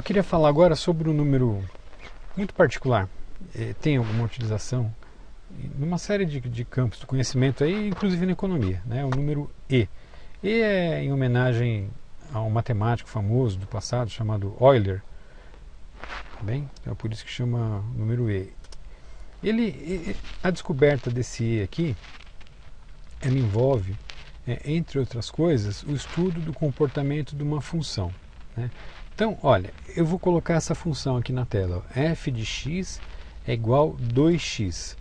queria falar agora sobre um número muito particular. Tem alguma utilização numa série de campos do conhecimento, aí, inclusive na economia, né? O número E. E é em homenagem a um matemático famoso do passado chamado Euler. Bem, é por isso que chama número E. A descoberta desse E aqui, ela envolve, entre outras coisas, o estudo do comportamento de uma função, né? Então, olha, eu vou colocar essa função aqui na tela. F de x é igual a 2x.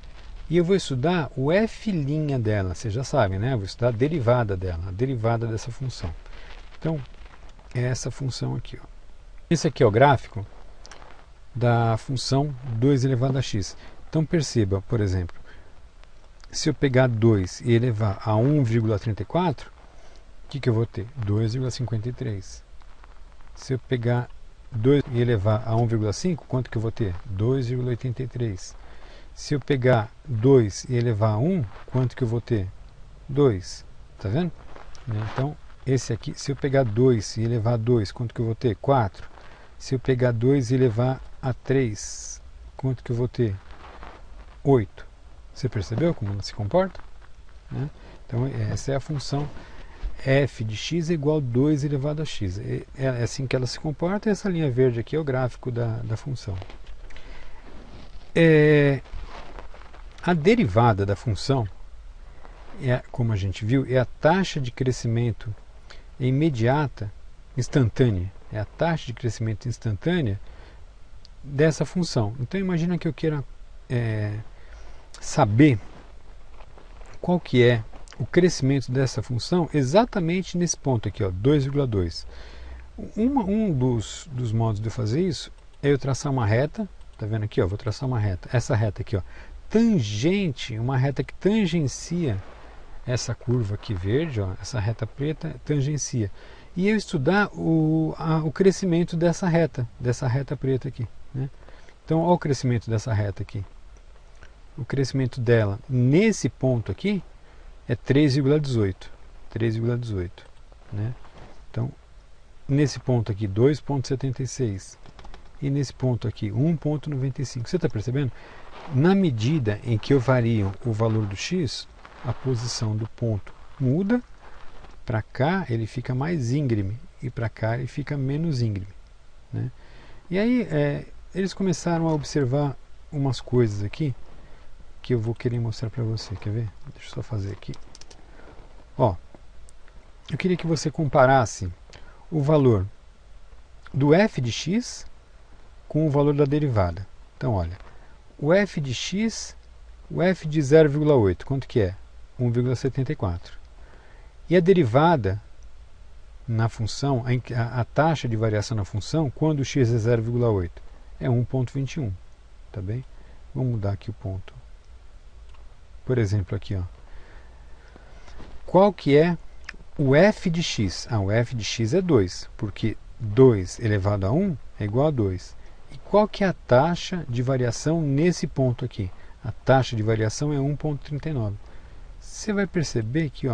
E eu vou estudar o f' dela, vocês já sabem, né? Eu vou estudar a derivada dela, a derivada dessa função. Então, é essa função aqui, ó. Esse aqui é o gráfico da função 2 elevado a x. Então, perceba, por exemplo, se eu pegar 2 e elevar a 1,34, o que eu vou ter? 2,53. Se eu pegar 2 e elevar a 1,5, quanto que eu vou ter? 2,83. Se eu pegar 2 e elevar a 1, quanto que eu vou ter? 2. Tá vendo? Então, esse aqui, se eu pegar 2 e elevar a 2, quanto que eu vou ter? 4. Se eu pegar 2 e elevar a 3, quanto que eu vou ter? 8. Você percebeu como ela se comporta? Então, essa é a função f de x é igual a 2 elevado a x. É assim que ela se comporta. Essa linha verde aqui é o gráfico da função. A derivada da função, como a gente viu, é a taxa de crescimento imediata, instantânea. É a taxa de crescimento instantânea dessa função. Então, imagina que eu queira saber qual que é o crescimento dessa função exatamente nesse ponto aqui, 2,2. Um dos modos de eu fazer isso é eu traçar uma reta. Tá vendo aqui? Vou traçar uma reta. Essa reta aqui, tangente, uma reta que tangencia essa curva aqui verde, essa reta preta tangencia. E eu estudar o crescimento dessa reta preta aqui, né? Então, olha o crescimento dessa reta aqui. O crescimento dela nesse ponto aqui é 3,18, né? Então, nesse ponto aqui 2,76 e nesse ponto aqui 1,95. Você está percebendo? Na medida em que eu vario o valor do x, a posição do ponto muda. Para cá ele fica mais íngreme e para cá ele fica menos íngreme, né? E aí eles começaram a observar umas coisas aqui que eu vou querer mostrar para você. Quer ver? Deixa eu só fazer aqui. Eu queria que você comparasse o valor do f de x com o valor da derivada. Então, olha, o f de x, o f de 0,8, quanto que é? 1,74. E a derivada na função, a taxa de variação na função, quando o x é 0,8, é 1,21. Tá bem? Vamos mudar aqui o ponto. Por exemplo, aqui, qual que é o f de x? O f de x é 2, porque 2 elevado a 1 é igual a 2. E qual que é a taxa de variação nesse ponto aqui? A taxa de variação é 1,39. Você vai perceber que,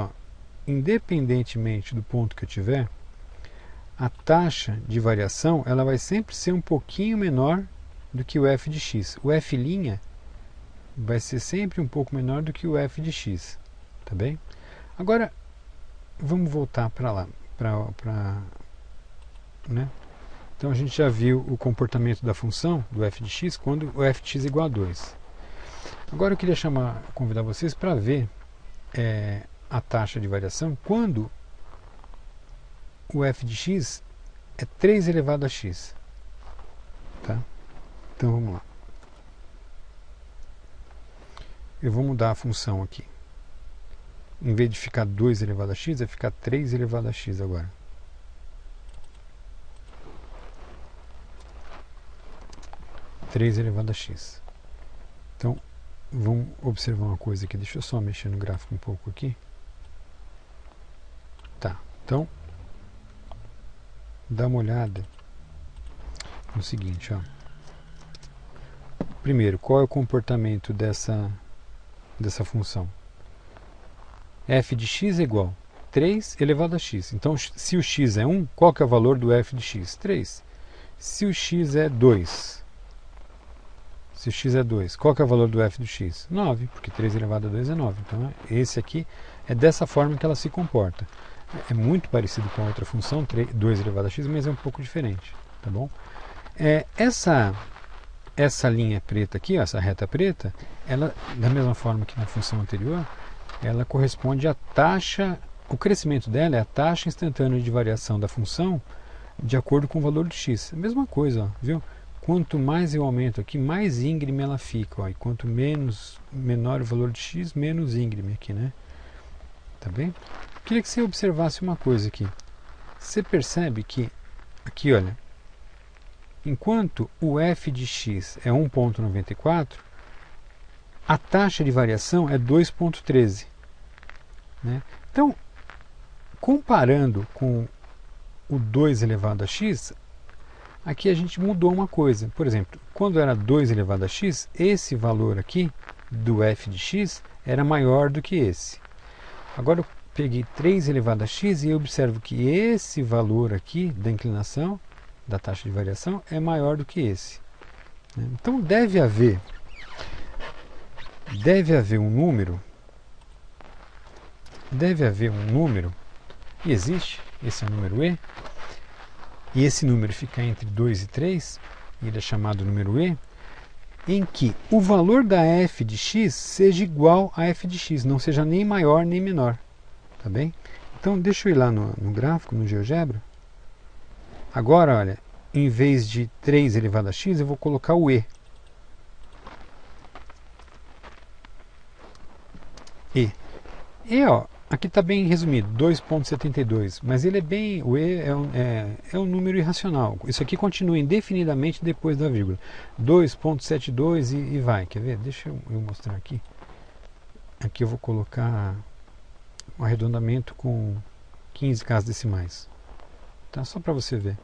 independentemente do ponto que eu tiver, a taxa de variação ela vai sempre ser um pouquinho menor do que o f de x. O f' vai ser sempre um pouco menor do que o f de x. Tá bem? Agora, vamos voltar para lá. Né? Então, a gente já viu o comportamento da função do f de x quando o f de x é igual a 2. Agora, eu queria convidar vocês para ver a taxa de variação quando o f de x é 3 elevado a x. Tá? Então, vamos lá. Eu vou mudar a função aqui. Em vez de ficar 2 elevado a x, vai ficar 3 elevado a x agora. Elevado a x. Então, vamos observar uma coisa aqui. Deixa eu só mexer no gráfico um pouco aqui. Tá, então, dá uma olhada no seguinte, Primeiro, qual é o comportamento dessa função? F de x é igual a 3 elevado a x. Então, se o x é 1, qual que é o valor do f de x? 3. Se o x é 2, qual que é o valor do f do x? 9, porque 3 elevado a 2 é 9. Então, esse aqui é dessa forma que ela se comporta. É muito parecido com a outra função, 2 elevado a x, mas é um pouco diferente. Tá bom? Essa linha preta aqui, ó, essa reta preta, ela, da mesma forma que na função anterior, ela corresponde à taxa, o crescimento dela é a taxa instantânea de variação da função de acordo com o valor de x. A mesma coisa, ó, viu? Quanto mais eu aumento aqui, mais íngreme ela fica, ó, e quanto menor o valor de x, menos íngreme aqui, né? Tá bem? Queria que você observasse uma coisa aqui. Você percebe que, aqui, olha, enquanto o f de x é 1,94, a taxa de variação é 2,13. Né? Então, comparando com o 2 elevado a x, aqui a gente mudou uma coisa. Por exemplo, quando era 2 elevado a x, esse valor aqui do f de x era maior do que esse. Agora eu peguei 3 elevado a x e eu observo que esse valor aqui da inclinação, da taxa de variação, é maior do que esse. Então deve haver um número, e existe, esse é o número e esse número fica entre 2 e 3, e ele é chamado número e, em que o valor da f de x seja igual a f de x, não seja nem maior nem menor. Tá bem? Então deixa eu ir lá no gráfico, no GeoGebra. Agora, olha, em vez de 3 elevado a x, eu vou colocar o e. E, ó, aqui está bem resumido, 2,72, mas ele é bem, o e é um número irracional. Isso aqui continua indefinidamente depois da vírgula. 2,72 e vai, quer ver? Deixa eu mostrar aqui. Aqui eu vou colocar um arredondamento com 15 casas decimais. Tá? Só para você ver.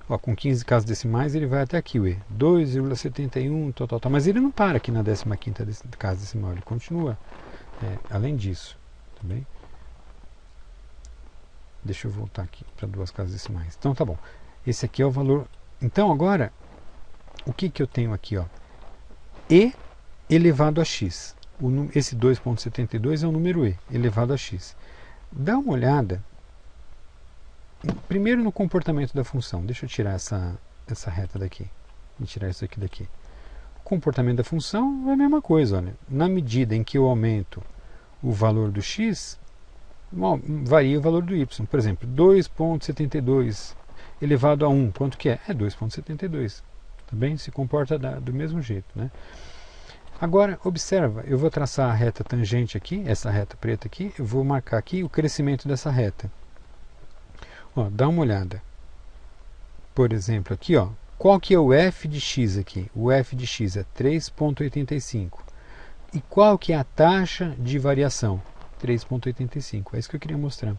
Ó, com 15 casas decimais ele vai até aqui, o e. 2,71, tal. Mas ele não para aqui na 15ª casa decimal, ele continua além disso. Tá bem? Deixa eu voltar aqui para 2 casas decimais. Então tá bom. Esse aqui é o valor. Então agora, o que eu tenho aqui? Ó? E elevado a x. Esse 2,72 é o número e elevado a x. Dá uma olhada primeiro no comportamento da função. Deixa eu tirar essa reta daqui e tirar isso aqui daqui. O comportamento da função é a mesma coisa. Olha. Na medida em que eu aumento o valor do x, varia o valor do y. Por exemplo, 2,72 elevado a 1, quanto que é? É 2,72. Tá bem? Se comporta do mesmo jeito, né? Agora, observa, eu vou traçar a reta tangente aqui, essa reta preta aqui, eu vou marcar aqui o crescimento dessa reta. Ó, dá uma olhada. Por exemplo, aqui, ó, qual que é o f de x aqui? O f de x é 3,85. E qual que é a taxa de variação? 3,85. É isso que eu queria mostrar.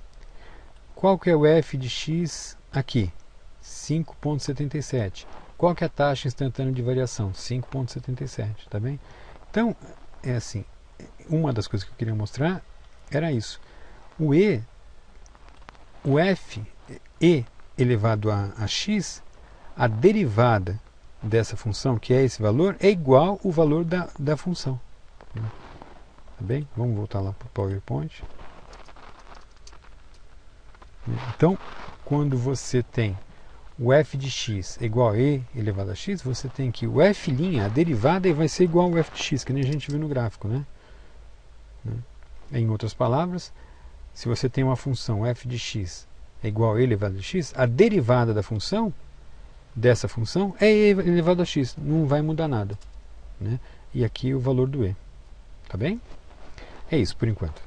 Qual que é o f de x aqui? 5,77. Qual que é a taxa instantânea de variação? 5,77, tá bem? Então, é assim, uma das coisas que eu queria mostrar era isso. O f, e elevado a x, a derivada dessa função, que é esse valor, é igual ao valor da função. Tá bem? Vamos voltar lá para o PowerPoint. Então, quando você tem o f de x é igual a e elevado a x, você tem que o f', a derivada, vai ser igual ao f de x, que nem a gente viu no gráfico, né? Em outras palavras, se você tem uma função f de x é igual a e elevado a x, a derivada da função, dessa função, é e elevado a x, não vai mudar nada. Né? E aqui o valor do e. Tá bem? É isso por enquanto.